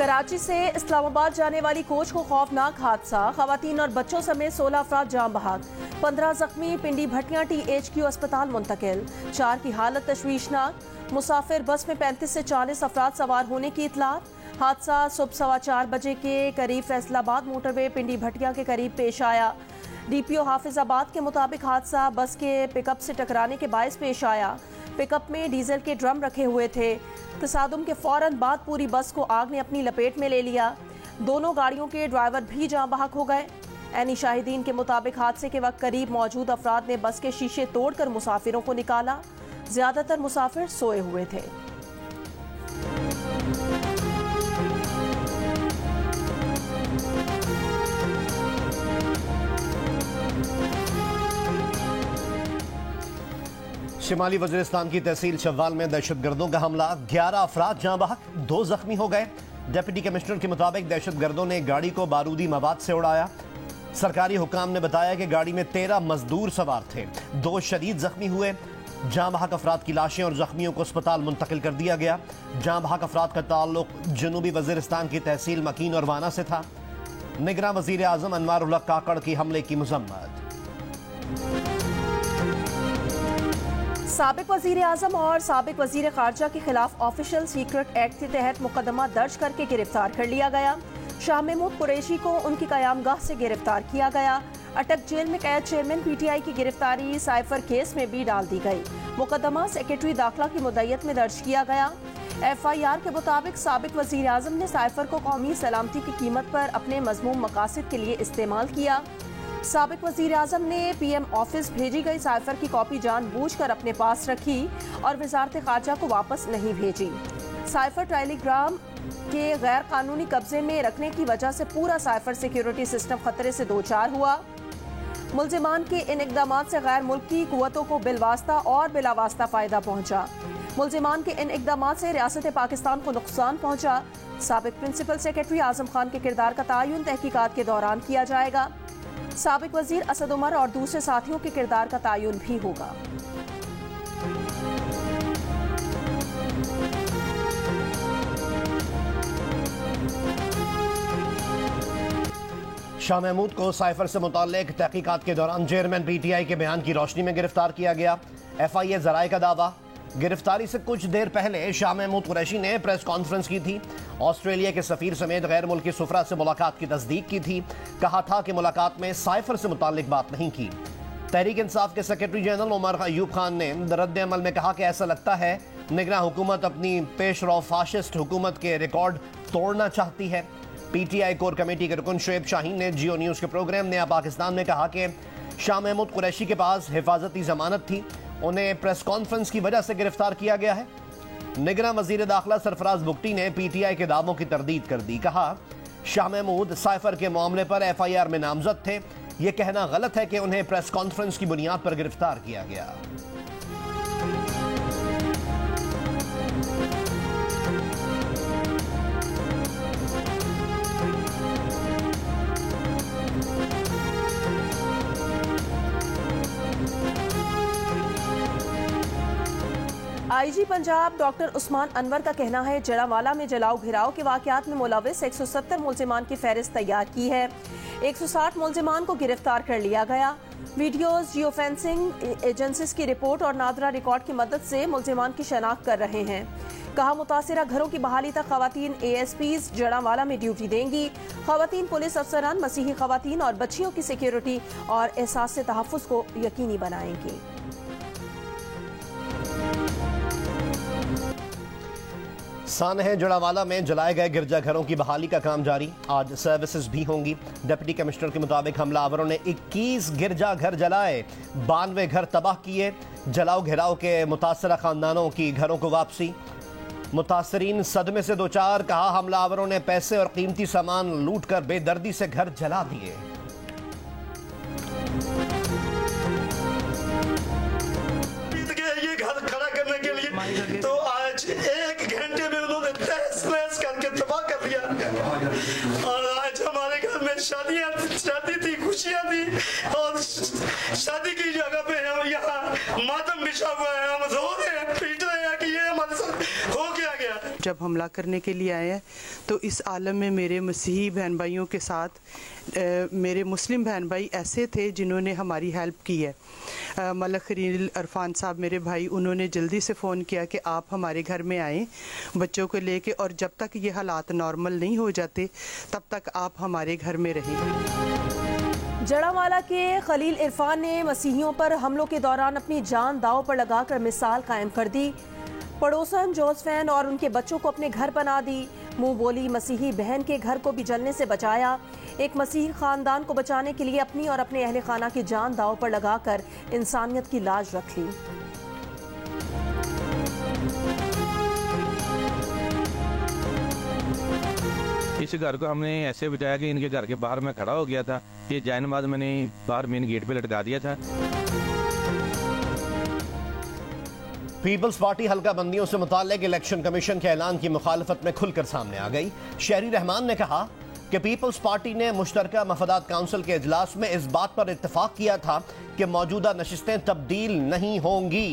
कराची से इस्लामाबाद जाने वाली कोच को खौफनाक हादसा, खवातीन और बच्चों समेत 16 अफराद जान बहक, 15 जख्मी, पिंडी भटियां THQ अस्पताल मुंतकिल, 4 की हालत तशवीशनाक। मुसाफिर बस में 35 से 40 अफराद सवार होने की इतलात। हादसा सुबह 4:15 बजे के करीब फैसलाबाद मोटरवे पिंडी भटियां के करीब पेश आया। DPO हाफिजाबाद के मुताबिक हादसा बस के पिकअप से टकराने के बायस पेश आया। पिकअप में डीजल के ड्रम रखे हुए थे। तसादुम के फौरन बाद पूरी बस को आग ने अपनी लपेट में ले लिया। दोनों गाड़ियों के ड्राइवर भी जाँ बहक हो गए। ऐनी शाहिदीन के मुताबिक हादसे के वक्त करीब मौजूद अफराद ने बस के शीशे तोड़कर मुसाफिरों को निकाला। ज्यादातर मुसाफिर सोए हुए थे। शिमाली वजीरिस्तान की तहसील शव्वाल में दहशतगर्दों का हमला, 11 अफराद जाँ बहक, 2 जख्मी हो गए। डिप्टी कमिश्नर के मुताबिक दहशतगर्दों ने गाड़ी को बारूदी मवाद से उड़ाया। सरकारी हुकाम ने बताया कि गाड़ी में 13 मजदूर सवार थे, 2 शदीद जख्मी हुए। जाँ बहक अफराद की लाशें और जख्मियों को अस्पताल मुंतकिल कर दिया गया। जाँ बहक अफराद का ताल्लुक जनूबी वजीरिस्तान की तहसील मकीन और वाना से था। निगरान वजीर आजम अनवार उल हक काकड़ की हमले की मजम्मत। साबिक वजीर आजम और साबिक वजीर खारजा के खिलाफ ऑफिशियल सीक्रेट एक्ट के तहत मुकदमा दर्ज करके गिरफ्तार कर लिया गया। शाह महमूद कुरैशी को उनकी कयामगाह से गिरफ्तार किया गया। अटक जेल में कैद चेयरमैन PTI की गिरफ्तारी साइफर केस में भी डाल दी गई। मुकदमा सेक्रेटरी दाखिला की मुद्दत में दर्ज किया गया। FIR के मुताबिक साबिक वजीर आजम ने साइफर को कौमी सलामती की कीमत पर अपने मजमूम मकासद के लिए इस्तेमाल किया। साबिक वजीर आजम ने PM ऑफिस भेजी गई साइफर की कॉपी जानबूझकर अपने पास रखी और वजारत खारजा को वापस नहीं भेजी। साइफर टेलीग्राम के गैर कानूनी कब्जे में रखने की वजह से पूरा साइफर सिक्योरिटी सिस्टम खतरे से दो चार हुआ। मुल्जिमान के इन इकदाम से गैर मुल्की कुव्वतों को बिलवास्ता और बिलावास्ता फायदा पहुंचा। मुल्जिमान के इन इकदाम से रियासत पाकिस्तान को नुकसान पहुंचा। साबिक प्रिंसिपल सेक्रेटरी आजम खान के किरदार का तयन तहकीकात के दौरान किया जाएगा। साबिक वजीर असद उमर और दूसरे साथियों के किरदार का तयन भी होगा। शाह महमूद को साइफर से मुताल्लिक तहकीकात के दौरान चेयरमैन PTI के बयान की रोशनी में गिरफ्तार किया गया। FIA जराए का दावा, गिरफ्तारी से कुछ देर पहले शाह महमूद कुरैशी ने प्रेस कॉन्फ्रेंस की थी। ऑस्ट्रेलिया के सफीर समेत गैर मुल्की सुफरा से मुलाकात की तस्दीक की थी। कहा था कि मुलाकात में साइफर से मुताल्लिक बात नहीं की। तहरीक इंसाफ के सेक्रेटरी जनरल उमर अयूब खान ने रद्द अमल में कहा कि ऐसा लगता है निगरान हुकूमत अपनी पेशरो फाशिस्ट हुकूमत के रिकॉर्ड तोड़ना चाहती है। PTI कोर कमेटी के रुकन शुएब शाहीन ने जियो न्यूज़ के प्रोग्राम नया पाकिस्तान में कहा कि शाह महमूद कुरैशी के पास हिफाजती जमानत थी, उन्हें प्रेस कॉन्फ्रेंस की वजह से गिरफ्तार किया गया है। निगरान वजीर दाखिला सरफराज बुगटी ने PTI के दावों की तरदीद कर दी। कहा शाह महमूद साइफर के मामले पर FIR में नामजद थे। यह कहना गलत है कि उन्हें प्रेस कॉन्फ्रेंस की बुनियाद पर गिरफ्तार किया गया। IG पंजाब डॉक्टर उस्मान अनवर का कहना है जड़ावाला में जलाओ घिराव के वाकयात में मुलविस 170 मुल्जिमान की फहरिस्त तैयार की है। 160 मुल्जिमान को गिरफ्तार कर लिया गया। वीडियोज, जियो फेंसिंग एजेंसीज की रिपोर्ट और नादरा रिकॉर्ड की मदद से मुल्जिमान की शनाख्त कर रहे हैं। कहा मुतासिरा घरों की बहाली तक खवातीन ASPs जड़ावाला में ड्यूटी देंगी। खवातीन पुलिस अफसरान मसीही खवातीन और बच्चियों की सिक्योरिटी और एहसास से तहफ़्फ़ुज़ को यकीनी बनाएंगी। सानह जड़ावाला में जलाए गए गिरजाघरों की बहाली का काम जारी, आज सर्विसेज भी होंगी। डिप्टी कमिश्नर के मुताबिक हमलावरों ने 21 गिरजाघर जलाए, 92 घर तबाह किए। जलाओ घिराव के मुतासरा खानदानों की घरों को वापसी, मुतासरीन सदमे से दो चार। कहा हमलावरों ने पैसे और कीमती सामान लूट कर बेदर्दी से घर जला दिए। ये घर खड़ा करने के लिए तो आज 1 घंटे में उन्होंने तहस नहस करके तबाह कर दिया। और आज हमारे घर में शादी थी, खुशियां थी, और शादी की जगह पे हम यहाँ मातम बिछा हुआ है। हम रो रहे हैं, पीट रहे हैं कि ये हमारे साथ हो क्या गया। जब हमला करने के लिए आए हैं, तो इस आलम में मेरे मसीही बहन भाइयों के साथ मेरे मुस्लिम बहन भाई ऐसे थे जिन्होंने हमारी हेल्प की है। मलक खलील अरफान साहब मेरे भाई, उन्होंने जल्दी से फ़ोन किया कि आप हमारे घर में आएँ बच्चों को लेके, और जब तक ये हालात नॉर्मल नहीं हो जाते तब तक आप हमारे घर में रहें। जड़ावाला के खलील इरफान ने मसीहियों पर हमलों के दौरान अपनी जान दांव पर लगाकर मिसाल कायम कर दी। पड़ोसन जोसेफैन और उनके बच्चों को अपने घर बना दी। मुंह बोली मसीही बहन के घर को भी जलने से बचाया। एक मसीही खानदान को बचाने के लिए अपनी और अपने अहले खाना की जान दांव पर लगाकर इंसानियत की लाज रख ली। इस घर को हमने ऐसे बचाया कि इनके घर के बाहर मैं खड़ा हो गया था, ये जायनमाज मैंने बाहर मेन गेट पे लटका दिया था। पीपल्स पार्टी हल्का बंदियों से मुताल्लिक इलेक्शन कमीशन के ऐलान की मुखालफत में खुलकर सामने आ गई। शहरी रहमान ने कहा कि पीपल्स पार्टी ने मुश्तरका मफादात काउंसिल के इजलास में इस बात पर इत्तफाक किया था कि मौजूदा नशिस्तें तब्दील नहीं होंगी।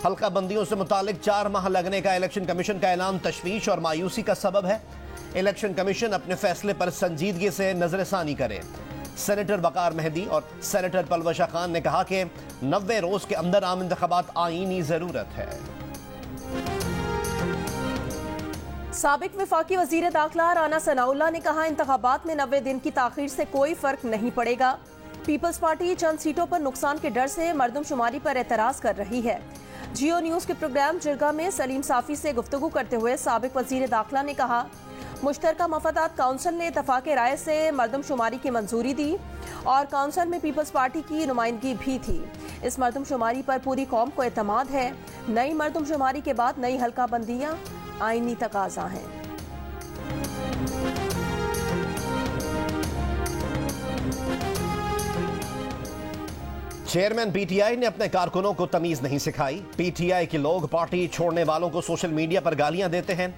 हल्का बंदियों से मुताल्लिक 4 माह लगने का इलेक्शन कमीशन का ऐलान तशवीश और मायूसी का सबब है। इलेक्शन कमीशन अपने फैसले पर संजीदगी से नजरसानी करे। सेनेटर वकार मेहदी और सेनेटर पलवशा खान ने कहा कि 90 रोज के अंदर आम इंतखाबात आईनी जरूरत है। साबिक वफाकी वजीर दाखिला राना सनाउल्लाह ने कहा इंतखाबात में 90 दिन की ताखीर से कोई फर्क नहीं पड़ेगा। पीपल्स पार्टी चंद सीटों पर नुकसान के डर से मरदमशुमारी पर एतराज कर रही है। जियो न्यूज के प्रोग्राम जिरगा में सलीम साफी से गुफ्तगू करते हुए साबिक वजीर दाखिला ने कहा मुश्तरका मफादात काउंसिल ने इत्तफाक राय से मरदमशुमारी की मंजूरी दी और काउंसिल में पीपल्स पार्टी की नुमाइंदगी भी थी। इस मरदमशुमारी पर पूरी कौम को एतमाद है। नई मरदमशुमारी के बाद नई हल्का बंदियां आईनी तकाजा हैं। चेयरमैन पीटीआई ने अपने कारकुनों को तमीज नहीं सिखाई। पीटीआई के लोग पार्टी छोड़ने वालों को सोशल मीडिया पर गालियां देते हैं।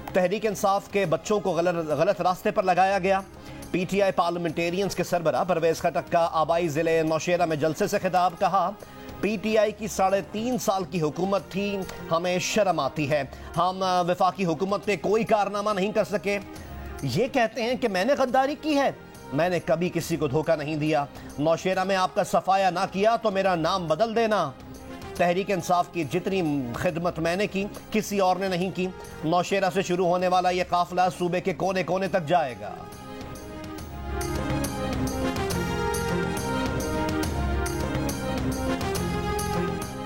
तहरीक इंसाफ के बच्चों को गलत रास्ते पर लगाया गया। पीटीआई पार्लियामेंटेरियंस के सरबराह परवेज खटक का आबाई जिले नौशेरा में जलसे से खिताब। कहा पीटीआई की 3.5 साल की हुकूमत थी, हमें शर्म आती है। हम वफाकी हुकूमत पे कोई कारनामा नहीं कर सके। ये कहते हैं कि मैंने गद्दारी की है। मैंने कभी किसी को धोखा नहीं दिया। नौशेरा में आपका सफाया ना किया तो मेरा नाम बदल देना। तहरीक इंसाफ की जितनी खिदमत मैंने की किसी और ने नहीं की। नौशेरा से शुरू होने वाला यह काफिला सूबे के कोने कोने तक जाएगा।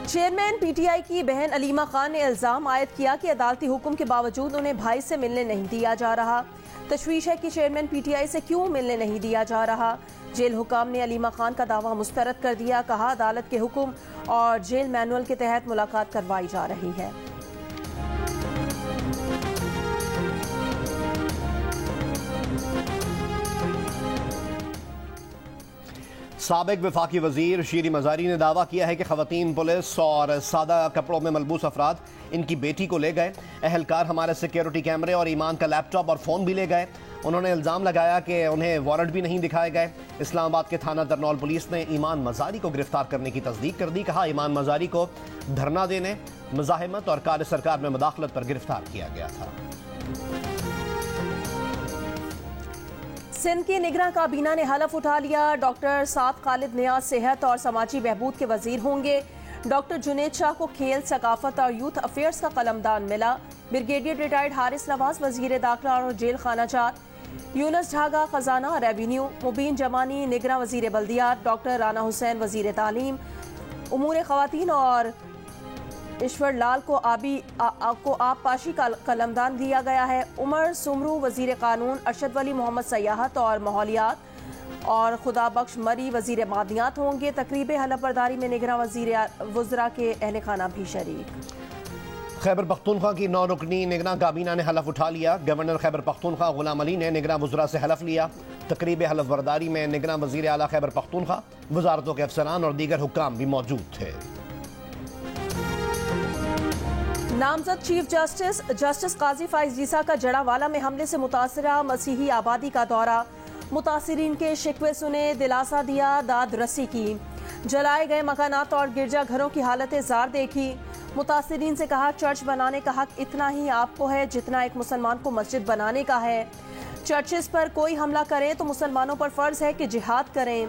चेयरमैन पीटीआई की बहन अलीमा खान ने इल्जाम आयद किया कि अदालती हुक्म के बावजूद उन्हें भाई से मिलने नहीं दिया जा रहा। तशवीश है कि चेयरमैन पीटीआई से क्यों मिलने नहीं दिया जा रहा। जेल हुकाम ने अलीमा खान का दावा मुस्तरद कर दिया। कहा अदालत के हुक्म और जेल मैनुअल के तहत मुलाकात करवाई जा रही है। साबिक वफाकी वजीर शीरी मजारी ने दावा किया है कि खवातीन पुलिस और सादा कपड़ों में मलबूस अफराद इनकी बेटी को ले गए। अहलकार हमारे सिक्योरिटी कैमरे और ईमान का लैपटॉप और फ़ोन भी ले गए। उन्होंने इल्ज़ाम लगाया कि उन्हें वारंट भी नहीं दिखाए गए। इस्लामाबाद के थाना दरनौल पुलिस ने ईमान मजारी को गिरफ्तार करने की तस्दीक कर दी। कहा ईमान मजारी को धरना देने, मुजाहिमत और कार्य सरकार में मुदाखलत पर गिरफ्तार किया गया था। सिंध की निगरान काबीना ने हलफ उठा लिया। डॉक्टर साद खालिद नियाज सेहत और समाजी बहबूद के वजीर होंगे। डॉक्टर जुनेद शाह को खेल, सकाफत और यूथ अफेयर्स का कलमदान मिला। ब्रिगेडियर रिटायर्ड हारिस नवाज वजीर दाखिला और जेल खाना जात। यूनस ढागा खजाना रेवेन्यू। मुबीन जमानी निगरान वजीर बल्दियात। डॉक्टर राना हुसैन वजीर तालीम। उमूर खवातीन और ईश्वर लाल को आबपाशी का कलमदान दिया गया है। उमर सुमरू वजीर कानून। अरशद वली मोहम्मद सयाहत और माहौलियात और खुदा बख्श मरी वजीर मादियात होंगे। तकरीब हलफ बर्दारी में निगरान वजीर वज़रा के अहले खाना भी शरीक। खैबर पख्तूनख्वा की 9 रुकनी निगरान काबीना ने हलफ उठा लिया। गवर्नर खैबर पख्तूनख्वा गुलाम अली ने निगरान वज़रा से हलफ लिया। तकरीब हलफ बर्दारी में निगरान वजीर आला खैबर पख्तूनख्वा, वजारतों के अफसरान और दीगर हुक्काम भी मौजूद थे। नामजद चीफ जस्टिस काजी फाइज जीसा का जड़ावाला में हमले से मुतासरा मसीही आबादी का दौरा। मुतासरीन के शिकवे सुने, दिलासा दिया, दाद रसी की। जलाए गए मकानात और गिरजा घरों की हालत जार देखी। मुतासिरीन से कहा, चर्च बनाने का हक इतना ही आपको है जितना एक मुसलमान को मस्जिद बनाने का है। चर्चेस पर कोई हमला करे तो मुसलमानों पर फर्ज है कि जिहाद करें।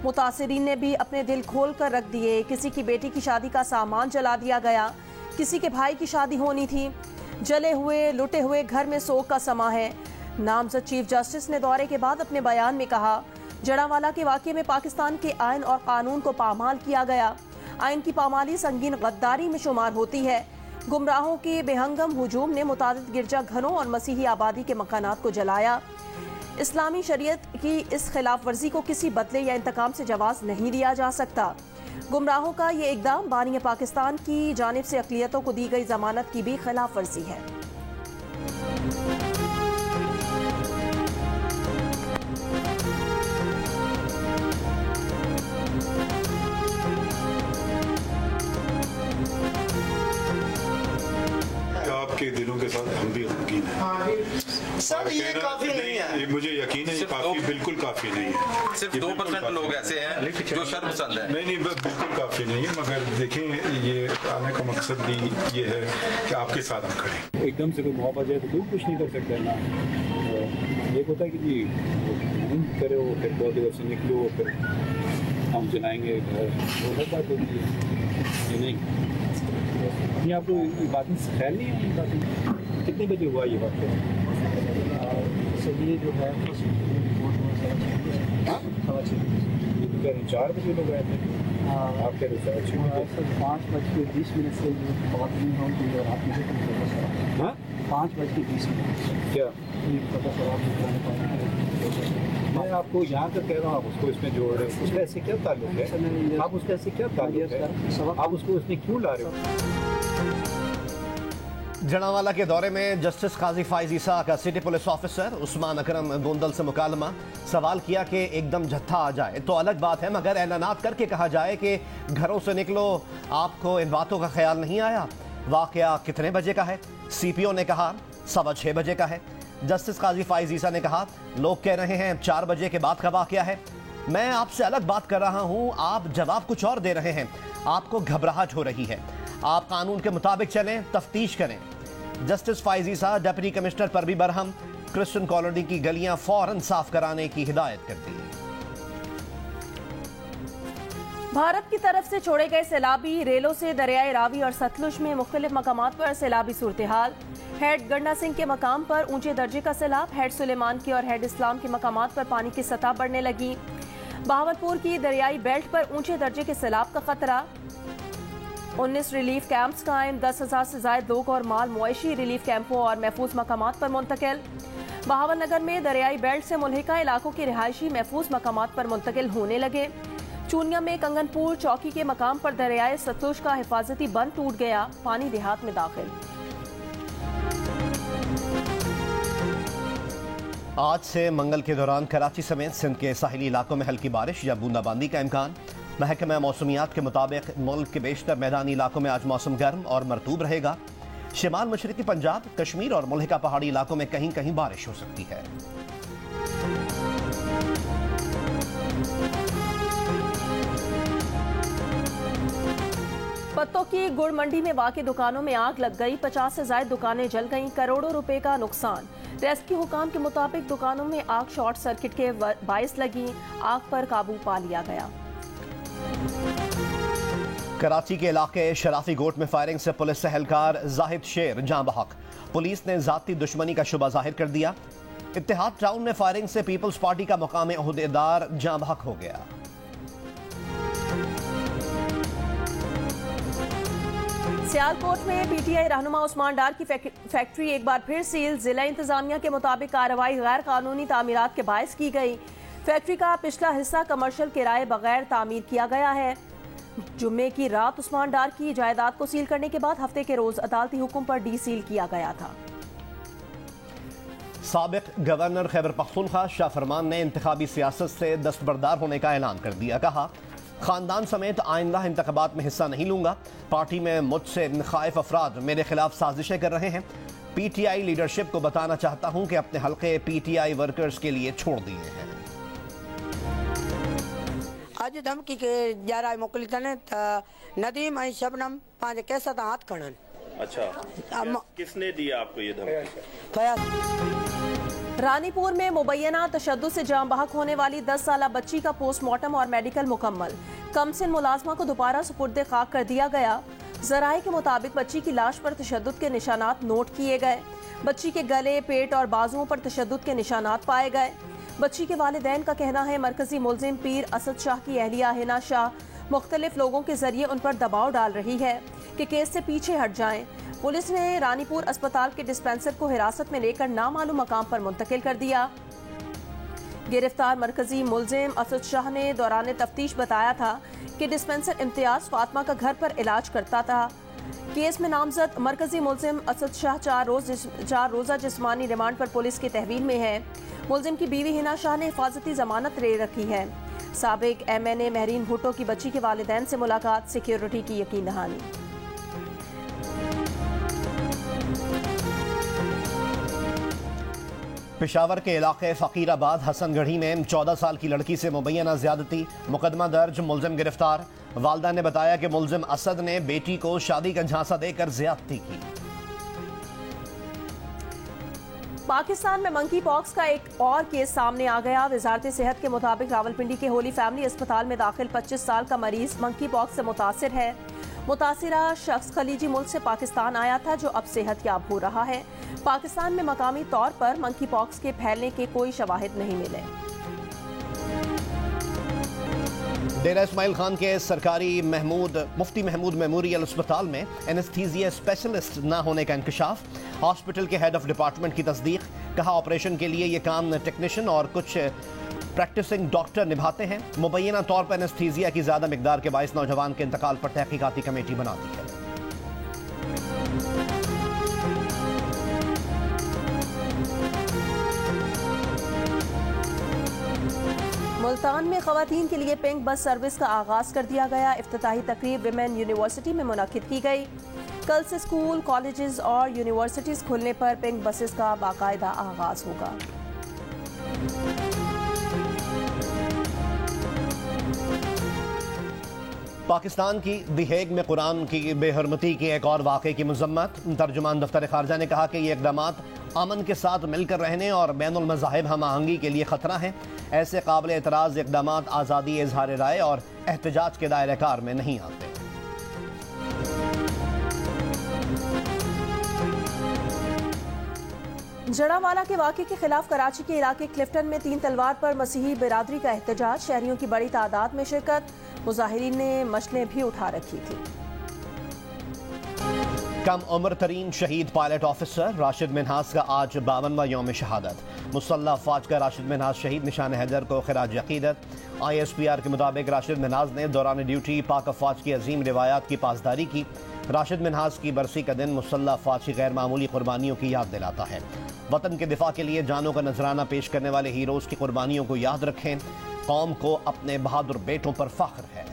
मुतासिरीन ने भी अपने दिल खोल कर रख दिए। किसी की बेटी की शादी का सामान जला दिया गया, किसी के भाई की शादी होनी थी। जले हुए लुटे हुए घर में सोग का समा है। नामजद चीफ जस्टिस ने दौरे के बाद अपने बयान में कहा, जड़ावाला के वाक़े में पाकिस्तान के आइन और कानून को पामाल किया गया। आइन की पामाली संगीन गद्दारी में शुमार होती है। गुमराहों के बेहंगम हुजूम ने मुतादिद गिरजा घरों और मसीही आबादी के मकानात को जलाया। इस्लामी शरीयत की इस खिलाफ वर्जी को किसी बदले या इंतकाम से जवाब नहीं दिया जा सकता। गुमराहों का ये इकदाम बानी पाकिस्तान की जानिब से अक़लियतों को दी गई जमानत की भी खिलाफ वर्जी है। आपके दिलों के साथ हम भी गमगीन हैं। सर ये काफी नहीं है, मुझे यकीन है ये काफी बिल्कुल काफी नहीं है। सिर्फ 2% लोग ऐसे हैं जो शर्मसंद हैं। नहीं बिल्कुल काफी नहीं है, मगर देखें ये आने का मकसद भी ये है कि आपके साथ हम खड़े। एकदम से कोई मौका जाए तो कोई कुछ नहीं कर सकता है ना। ये होता है कि जी करे वो फिर बहुत देर से निकलो फिर हम जलाएंगे घर, वो अलग बात होती है। ये नहीं ये आपको बातें ख्याल नहीं है। बातें कितने बजे हुआ ये बात? सर ये जो है 4 बजे लोग आए थे। आप कह रहे थे सर 5:20 से जो बात नहीं होगी और आप मुझे 5:20 क्या पता सर आप मैं आपको यहाँ तक कह रहा हूँ, आप उसको इसमें जोड़ रहे हो। उसका ऐसे क्या ताल्लुक है? आप उसका ऐसे क्या ताल्लुक है? आप उसको उसमें क्यों ला रहे हो? जड़ावाला के दौरे में जस्टिस काजी फाइज ईसा का सिटी पुलिस ऑफिसर उस्मान अकरम गोंदल से मुकालमा। सवाल किया कि एकदम जत्था आ जाए तो अलग बात है, मगर ऐलानात करके कहा जाए कि घरों से निकलो, आपको इन बातों का ख्याल नहीं आया? वाकया कितने बजे का है? सीपीओ ने कहा 6:15 बजे का है। जस्टिस काजी फाइज ईसा ने कहा लोग कह रहे हैं 4 बजे के बाद का वाकया है। मैं आपसे अलग बात कर रहा हूं, आप जवाब कुछ और दे रहे हैं। आपको घबराहट हो रही है, आप कानून के मुताबिक चलें, तफ्तीश करें। जस्टिस फाइज ईसा डिप्टी कमिश्नर पर भी बरहम। क्रिश्चियन कॉलोनी की गलियां फौरन साफ कराने की हिदायत कर दी। भारत की तरफ से छोड़े गए सैलाबी रेलों से दरियाए रावी और सतलुज में मुख्तलिफ मकामात पर सैलाबी सूरत हाल। हेड गन्ना सिंह के मकाम पर ऊंचे दर्जे का सैलाब, हेड सुलेमान के और हेड इस्लाम के मकामात पर पानी की सतह बढ़ने लगी। बहावलपुर की दरियाई बेल्ट पर ऊंचे दर्जे के सैलाब का खतरा। 19 रिलीफ कैंप्स कायम, 10,000 से ज्यादा लोग और माल मवेशी रिलीफ कैंपों और महफूज मकामात पर मुंतकिल। बहावल नगर में दरियाई बेल्ट से मुल्हिका इलाकों के रिहायशी महफूज मकामात पर मुंतकिल होने लगे। चूनिया में कंगनपुर चौकी के मकाम पर दरियाए सतलुज का हिफाजती बंद टूट गया, पानी देहात में दाखिल। आज से मंगल के दौरान कराची समेत सिंध के साहिली इलाकों में हल्की बारिश या बूंदाबांदी का इम्कान। महकमा मौसमियात के मुताबिक मुल्क के बेशतर मैदानी इलाकों में आज मौसम गर्म और मरतूब रहेगा। शिमाल मशरकी पंजाब, कश्मीर और मुल्हिका पहाड़ी इलाकों में कहीं कहीं बारिश हो सकती है। पत्तों की गुड़ मंडी में वाक़ई दुकानों में आग लग गई, 50 से ज्यादा दुकानें जल गईं, करोड़ों रुपए का नुकसान। रेस्क्यू हुकाम के मुताबिक दुकानों में आग शॉर्ट सर्किट के बाइस लगी, आग पर काबू पा लिया गया। कराची के इलाके शराफी गोट में फायरिंग से पुलिस एहलकार जाहिद शेर जाँ बहक। पुलिस ने जाती दुश्मनी का शुबा जाहिर कर दिया। इत्तेहाद टाउन में फायरिंग से पीपल्स पार्टी का मुकामी ओहदेदार जाँ बहक हो गया। सियालकोट में पीटीआई रहनुमा उस्मान डार की फैक्ट्री एक बार फिर सील। जिला इंतजामिया के मुताबिक कार्रवाई गैर कानूनी तामीरात के बायस की गई। फैक्ट्री का पिछला हिस्सा कमर्शियल किराए बगैर तामीर किया गया है। जुम्मे की रात उस्मान डार की जायदाद को सील करने के बाद हफ्ते के रोज अदालती हुक्म पर डी सील किया गया था। साबिक गवर्नर खैबर पख्तूनख्वा शाह फरमान ने इंतखाबी सियासत से दस्तबरदार होने का ऐलान कर दिया। कहा खानदान समेत आइंदा इंतखाबात में हिस्सा नहीं लूंगा। पार्टी में मुझसे खाइफ अफराद मेरे खिलाफ साजिशें कर रहे हैं। पीटीआई लीडरशिप को बताना चाहता हूं कि अपने हल्के पीटीआई वर्कर्स के लिए छोड़ दिए हैं। अज धमकी के जारा मोकली तने नदीम आई शबनम पांच कैसा था हाथ खड़न। अच्छा, किसने दिया आपको ये धमकी? रानीपुर में मुबैना तशद्दुद से जाम बहक होने वाली 10 साला बच्ची का पोस्टमार्टम और मेडिकल मुकम्मल। कमसिन मुलाजमा को दोबारा सुपुर्द खाक कर दिया गया। जराए के मुताबिक बच्ची की लाश पर तशद्दुद के निशानात नोट किए गए। बच्ची के गले, पेट और बाजुओं पर तशद्दुद के निशानात पाए गए। बच्ची के वालिदैन का कहना है मरकजी मुलजिम पीर असद शाह की अहलिया हिना शाह मुख्तलिफ लोगों के जरिए उन पर दबाव डाल रही है कि केस से पीछे हट जाएं। पुलिस ने रानीपुर अस्पताल के डिस्पेंसर को हिरासत में लेकर नामालूम मकाम पर मुंतकिल कर दिया। गिरफ्तार मरकजी मुलजिम असद शाह ने दौरान तफ्तीश बताया था कि डिस्पेंसर इम्तियाज फातिमा का घर पर इलाज करता था। केस में नामजद मरकजी मुलजिम असद शाह 4 रोजा जिस्मानी रिमांड पर पुलिस की तहवील में है। मुलजिम की बीवी हिना शाह ने हिफाजती जमानत ले रखी है। साबिक MNA महरीन भुट्टो की बच्ची के वालिदैन से मुलाकात, सिक्योरिटी की यकीन दहानी। पेशावर के इलाके फकीराबाद हसनगढ़ी में 14 साल की लड़की से मुबैना ज्यादती, मुकदमा दर्ज, मुलजिम गिरफ्तार। वालदा ने बताया कि मुलजिम असद ने बेटी को शादी का झांसा देकर ज्यादती की। पाकिस्तान में मंकी पॉक्स का एक और केस सामने आ गया। वजारत सेहत के मुताबिक रावलपिंडी के होली फैमिली अस्पताल में दाखिल 25 साल का मरीज मंकी पॉक्स से मुतासिर है। मुतासिरा शख्स खलीजी मुल्क से पाकिस्तान आया था जो अब सेहत याब हो रहा है। पाकिस्तान में मकामी तौर पर मंकी पॉक्स के फैलने के कोई शवाहिद नहीं मिले। डेरा इस्माइल खान के सरकारी मुफ्ती महमूद मेमोरियल अस्पताल में एनेस्थीसिया स्पेशलिस्ट न होने का इंकशाफ। हॉस्पिटल के हेड ऑफ डिपार्टमेंट की तस्दीक। कहा ऑपरेशन के लिए ये काम टेक्नीशियन और कुछ प्रैक्टिसिंग डॉक्टर निभाते हैं। मुबैना तौर पर एनेस्थीसिया की ज्यादा मिकदार के बायस नौजवान के इंतकाल पर तहकीकाती कमेटी बना दी है। मुल्तान में खवातीन के लिए पिंक बस सर्विस का आगाज कर दिया गया। इफ्तिताही तकरीब विमेन यूनिवर्सिटी में मुनक्किद की गई। कल से स्कूल, कॉलेजेस और यूनिवर्सिटीज खुलने पर पिंक बसेस का बाकायदा आगाज होगा। पाकिस्तान की दी हेग में कुरान की बेहरमती के एक और वाक़े की मजम्मत। तर्जुमान दफ्तर खारजा ने कहा कि ये इक़दामात अमन के साथ मिलकर रहने और बैनुल मज़ाहिब हम आहंगी के लिए खतरा है। ऐसे काबिल एतराज़ इक़दामात आज़ादी इज़हार राय और एहतजाज के दायरे कार में नहीं आते। जड़ावाला के वाक़े के खिलाफ कराची के इलाके क्लिफ्टन में 3 तलवार पर मसीही बिरादरी का एहतजाज। शहरियों की बड़ी तादाद में शिरकत। मुजाहिरीन ने मशलें भी उठा रखी थी। कम उम्र तरीन शहीद पायलट ऑफिसर राशिद मिन्हास का आज 52वां यौम शहादत। मुसल्लह अफवाज का राशिद मिन्हास शहीद निशान हैदर को खिराज अकीदत। ISPR के मुताबिक राशिद मिन्हास ने दौरान ड्यूटी पाक अफवाज की अजीम रिवायात की पासदारी की। राशिद मिन्हास की बरसी का दिन मुसल्लह अफवाज की गैर मामूली कुर्बानियों की याद दिलाता है। वतन के दिफा के लिए जानों का नजराना पेश करने वाले हीरोज की कुर्बानियों को याद रखें। कौम को अपने बहादुर बेटों पर फख्र है।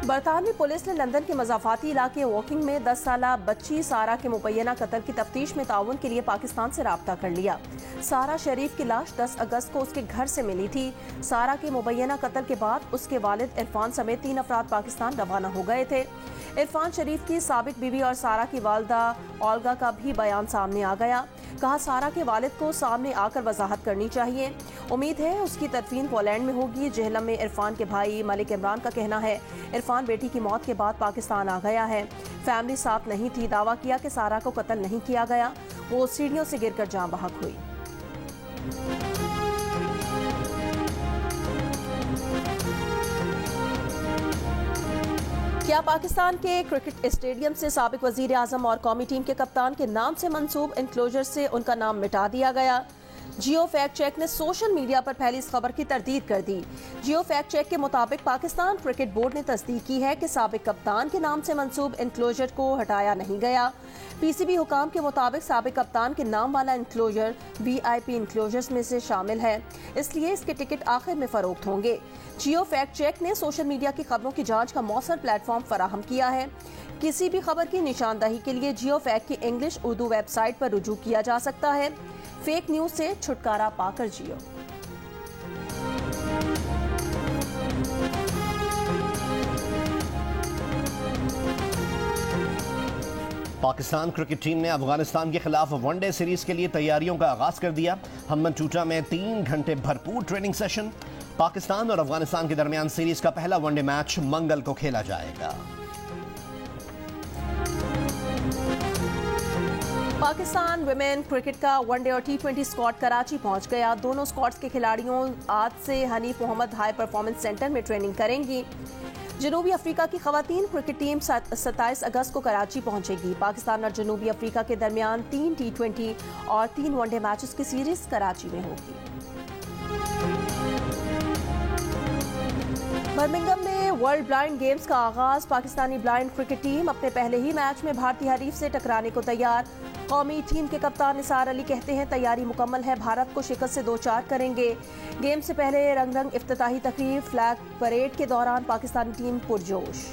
बरतानवी पुलिस ने लंदन के मज़ाफ़ाती इलाके वॉकिंग में 10 साला बच्ची सारा के मुबैना कत्ल की तफ्तीश में ताउन के लिए पाकिस्तान से राब्ता कर लिया। सारा शरीफ की लाश 10 अगस्त को उसके घर से मिली थी। सारा के मुबैना कत्ल के बाद उसके वालिद इरफान समेत 3 अफराद पाकिस्तान रवाना हो गए थे। इरफान शरीफ की साबिक बीवी और सारा की वालदा ओल्गा का भी बयान सामने आ गया। कहा सारा के वालिद को सामने आकर वजाहत करनी चाहिए। उम्मीद है उसकी तदफीन पोलैंड में होगी। जेहलम में इरफान के भाई मलिक इमरान का कहना है इरफान बेटी की मौत के बाद पाकिस्तान आ गया है। फैमिली साथ नहीं थी। दावा किया कि सारा को कत्ल नहीं किया गया, वो सीढ़ियों से गिरकर जान बहक हुई। क्या पाकिस्तान के क्रिकेट स्टेडियम से साबिक वजीर आजम और कौमी टीम के कप्तान के नाम से मंसूब इंक्लोजर से उनका नाम मिटा दिया गया? जियो फैक्ट चेक ने सोशल मीडिया पर फैली इस खबर की तरदीद कर दी। जियो फैक्ट चेक के मुताबिक पाकिस्तान क्रिकेट बोर्ड ने तस्दीक की है कि साबिक कप्तान के नाम से मंसूब इंक्लोजर को हटाया नहीं गया। पीसीबी हुकाम के मुताबिक साबिक कप्तान के नाम वाला इंक्लोजर VIP इंक्लोजर्स में से शामिल है, इसलिए इसके टिकट आखिर में फरोख्त होंगे। जियो फैक्ट चेक ने सोशल मीडिया की खबरों की जांच का मौसर प्लेटफॉर्म फराहम किया है। किसी भी खबर की निशानदही के लिए जियो फैक्ट की इंग्लिश उर्दू वेबसाइट पर रुजू किया जा सकता है। फेक न्यूज से छुटकारा पाकर जियो। पाकिस्तान क्रिकेट टीम ने अफगानिस्तान के खिलाफ वनडे सीरीज के लिए तैयारियों का आगाज कर दिया। हम्बन टूटा में 3 घंटे भरपूर ट्रेनिंग सेशन। पाकिस्तान और अफगानिस्तान के दरमियान सीरीज का पहला वनडे मैच मंगल को खेला जाएगा। पाकिस्तान विमेन क्रिकेट का वनडे और T20 स्क्वाड कराची पहुंच गया। दोनों स्क्वाड्स के खिलाड़ियों आज से Hanif Mohammad high performance centre में ट्रेनिंग करेंगी। जनूबी अफ्रीका की खवातीन क्रिकेट टीम 27 अगस्त को कराची पहुंचेगी। पाकिस्तान और जनूबी अफ्रीका के दरमियान 3 T20 और 3 वनडे मैचेस की सीरीज कराची में होगी। बर्मिंघम में वर्ल्ड ब्लाइंड गेम्स का आगाज। पाकिस्तानी ब्लाइंड क्रिकेट टीम अपने पहले ही मैच में भारतीय हरीफ से टकराने को तैयार। कौमी टीम के कप्तान निसार अली कहते हैं तैयारी मुकम्मल है, भारत को शिकस्त से 2-4 करेंगे। गेम से पहले रंग इफ्तिताही तकरीब, फ्लैग परेड के दौरान पाकिस्तानी टीम पुरजोश।